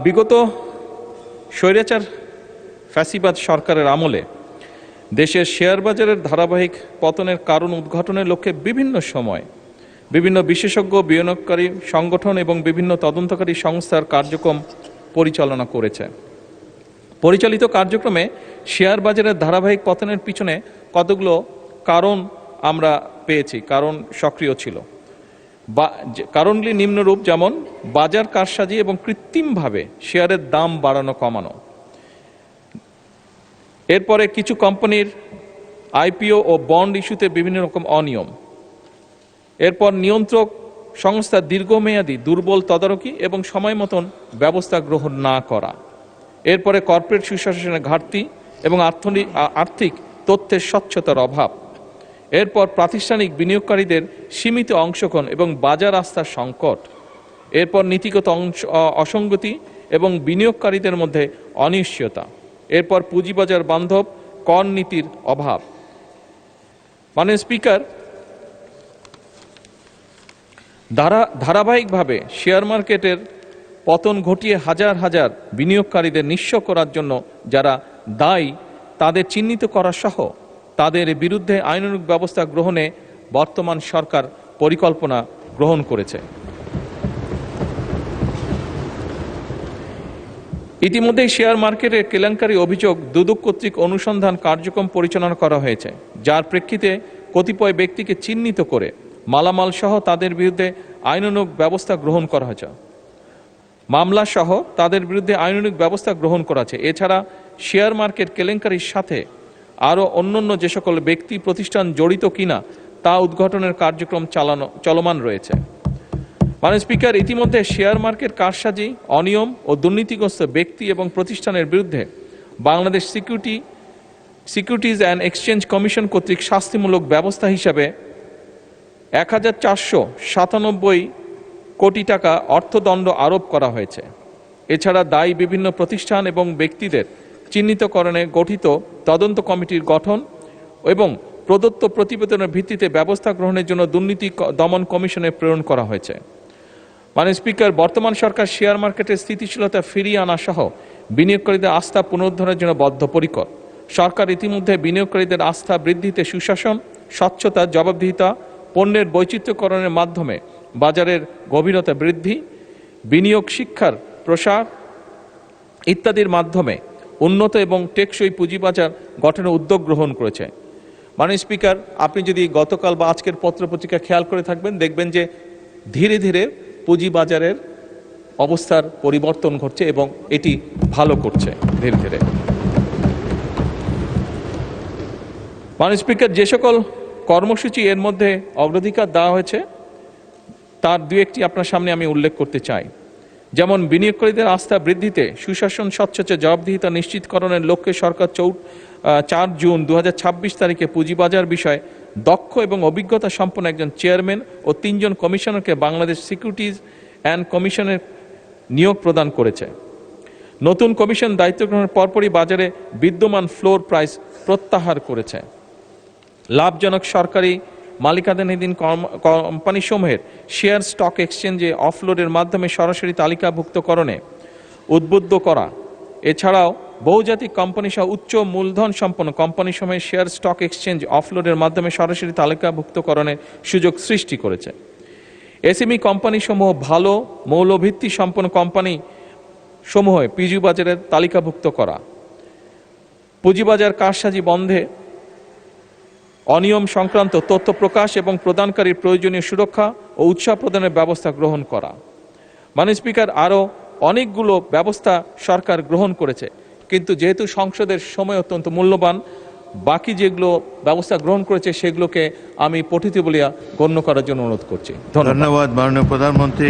বিগত স্বৈরাচার ফ্যাসিবাদ সরকারের আমলে দেশের শেয়ার বাজারের ধারাবাহিক পতনের কারণ উদ্ঘাটনের লক্ষ্যে বিভিন্ন সময় বিভিন্ন বিশেষজ্ঞ বিনিয়োগকারী সংগঠন এবং বিভিন্ন তদন্তকারী সংস্থার কার্যক্রম পরিচালনা করেছে। পরিচালিত কার্যক্রমে শেয়ার বাজারের ধারাবাহিক পতনের পিছনে কতগুলো কারণ আমরা পেয়েছি, কারণ সক্রিয় ছিল। কারণগুলি নিম্নরূপ, যেমন বাজার কারসাজি এবং কৃত্রিমভাবে শেয়ারের দাম বাড়ানো কমানো। এরপরে কিছু কোম্পানির আইপিও ও বন্ড ইস্যুতে বিভিন্ন রকম অনিয়ম। এরপর নিয়ন্ত্রক সংস্থার দীর্ঘমেয়াদী দুর্বল তদারকি এবং সময় মতন ব্যবস্থা গ্রহণ না করা। এরপরে কর্পোরেট সুশাসনের ঘাটতি এবং আর্থিক তথ্যের স্বচ্ছতার অভাব। এরপর প্রাতিষ্ঠানিক বিনিয়োগকারীদের সীমিত অংশগ্রহণ এবং বাজার আস্থার সংকট। এরপর নীতিগত অসঙ্গতি এবং বিনিয়োগকারীদের মধ্যে অনিশ্চয়তা। এরপর পুঁজিবাজার বান্ধব কর নীতির অভাব। মাননীয় স্পিকার, ধারাবাহিকভাবে শেয়ার মার্কেটের পতন ঘটিয়ে হাজার হাজার বিনিয়োগকারীদের নিঃস্ব করার জন্য যারা দায়ী তাদের চিহ্নিত করা সহ তাদের বিরুদ্ধে আইনানুগ ব্যবস্থা গ্রহণে বর্তমান সরকার পরিকল্পনা গ্রহণ করেছে। ইতিমধ্যেই শেয়ার মার্কেটের কেলেঙ্কারি অভিযোগ দুদক কর্তৃক অনুসন্ধান কার্যক্রম পরিচালনা করা হয়েছে, যার প্রেক্ষিতে কতিপয় ব্যক্তিকে চিহ্নিত করে মালামাল সহ তাদের বিরুদ্ধে আইনানুগ ব্যবস্থা গ্রহণ করা হয়েছে। মামলা সহ তাদের বিরুদ্ধে আইনানুগ ব্যবস্থা গ্রহণ করা হয়েছে। এছাড়া শেয়ার মার্কেট কেলেঙ্কারির সাথে আরও অন্যান্য যে সকল ব্যক্তি প্রতিষ্ঠান জড়িত কিনা তা উদ্ঘাটনের কার্যক্রম চলমান রয়েছে। মাননীয় স্পিকার, ইতিমধ্যে শেয়ার মার্কেট কারসাজি, অনিয়ম ও দুর্নীতিগ্রস্ত ব্যক্তি এবং প্রতিষ্ঠানের বিরুদ্ধে Bangladesh securities and exchange commission কর্তৃক শাস্তিমূলক ব্যবস্থা হিসাবে 1497 কোটি টাকা অর্থদণ্ড আরোপ করা হয়েছে। এছাড়া দায়ী বিভিন্ন প্রতিষ্ঠান এবং ব্যক্তিদের চিহ্নিতকরণে গঠিত তদন্ত কমিটির গঠন এবং প্রদত্ত প্রতিবেদনের ভিত্তিতে ব্যবস্থা গ্রহণের জন্য দুর্নীতি দমন কমিশনে প্রেরণ করা হয়েছে। মাননীয় স্পিকার, বর্তমান সরকার শেয়ার মার্কেটের স্থিতিশীলতা ফিরিয়ে আনা সহ বিনিয়োগকারীদের আস্থা পুনরুদ্ধারের জন্য বদ্ধপরিকর। সরকার ইতিমধ্যে বিনিয়োগকারীদের আস্থা বৃদ্ধিতে সুশাসন, স্বচ্ছতা, জবাবদিহিতা, পণ্যের বৈচিত্র্যকরণের মাধ্যমে বাজারের গভীরতা বৃদ্ধি, বিনিয়োগ শিক্ষার প্রসার ইত্যাদির মাধ্যমে উন্নত এবং টেকসই পুঁজিবাজার গঠনের উদ্যোগ গ্রহণ করেছে। মাননীয় স্পিকার, আপনি যদি গতকাল বা আজকের পত্রপত্রিকা খেয়াল করে থাকবেন, দেখবেন যে ধীরে ধীরে পুঁজিবাজারের অবস্থার পরিবর্তন ঘটছে এবং এটি ভালো করছে ধীরে ধীরে। মাননীয় স্পিকার, যে সকল কর্মসূচি এর মধ্যে অগ্রাধিকার দেওয়া হয়েছে তার দু একটি আপনার সামনে আমি উল্লেখ করতে চাই। যেমন বিনিয়োগকারীদের আস্থা বৃদ্ধিতে সুশাসন, স্বচ্ছতা, জবাবদিহিতা নিশ্চিতকরণের লক্ষ্যে সরকার 4 জুন 2026 তারিখে পুঁজিবাজার বিষয়ে দক্ষ এবং অভিজ্ঞতা সম্পন্ন একজন চেয়ারম্যান ও 3 জন কমিশনারকে বাংলাদেশ সিকিউরিটিজ অ্যান্ড কমিশনের নিয়োগ প্রদান করেছে। নতুন কমিশন দায়িত্ব গ্রহণের পরপরই বাজারে বিদ্যমান ফ্লোর প্রাইস প্রত্যাহার করেছে। লাভজনক সরকারি মালিকানাধীন কোম্পানিসমূহের শেয়ার স্টক এক্সচেঞ্জে অফলোডের মাধ্যমে সরাসরি তালিকাভুক্তকরণে উদ্বুদ্ধ করা। এছাড়াও বহুজাতিক কোম্পানি সহ উচ্চ মূলধন সম্পন্ন কোম্পানিসমূহের শেয়ার স্টক এক্সচেঞ্জ অফলোডের মাধ্যমে সরাসরি তালিকাভুক্তকরণের সুযোগ সৃষ্টি করেছে। এসএমই কোম্পানিসমূহ ভালো মৌলভিত্তি সম্পন্ন কোম্পানি সমূহ পুঁজিবাজারে তালিকাভুক্ত করা। পুঁজিবাজার কারসাজি বন্ধে অনিয়ম সংক্রান্ত তথ্য প্রকাশ এবং প্রদানকারীর প্রয়োজনীয় সুরক্ষা ও উৎসাহ প্রদানের ব্যবস্থা গ্রহণ করা। মাননীয় স্পিকার, আরও অনেকগুলো ব্যবস্থা সরকার গ্রহণ করেছে, কিন্তু যেহেতু সংসদের সময় অত্যন্ত মূল্যবান, বাকি যেগুলো ব্যবস্থা গ্রহণ করেছে সেগুলোকে আমি পঠিত বলিয়া গণ্য করার জন্য অনুরোধ করছি। ধন্যবাদ মাননীয় প্রধানমন্ত্রী।